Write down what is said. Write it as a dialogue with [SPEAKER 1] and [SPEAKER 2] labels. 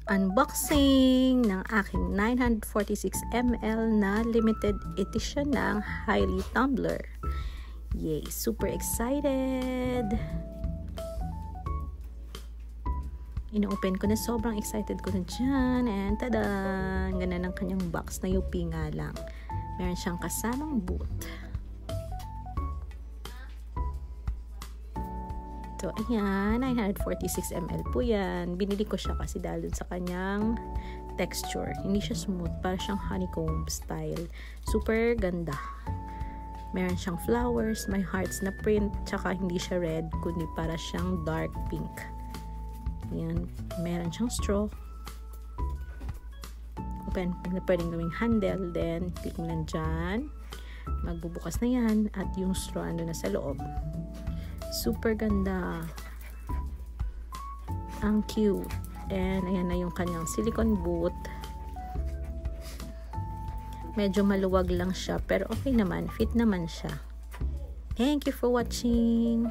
[SPEAKER 1] unboxing ng aking 946 ml na limited edition ng Hylie tumbler. Yay! Super excited! Ino-open ko na, sobrang excited ko na dyan. And tada! Ganda ng kanyang box na UP nga lang. Meron siyang kasamang boot. So, ayan, 946 ml po yan. Binili ko siya kasi dahil dun sa kanyang texture. Hindi siya smooth, para siyang honeycomb style. Super ganda. Meron siyang flowers, may hearts na print, tsaka hindi siya red, kundi para siyang dark pink. Ayan, meron siyang straw. Open, pwedeng gawing handle, then click mo lang dyan. Magbubukas na yan, at yung straw ando na sa loob. Super ganda. Ang cute. And ayan na yung kanyang silicone boot. Medyo maluwag lang siya, pero okay naman. Fit naman siya. Thank you for watching.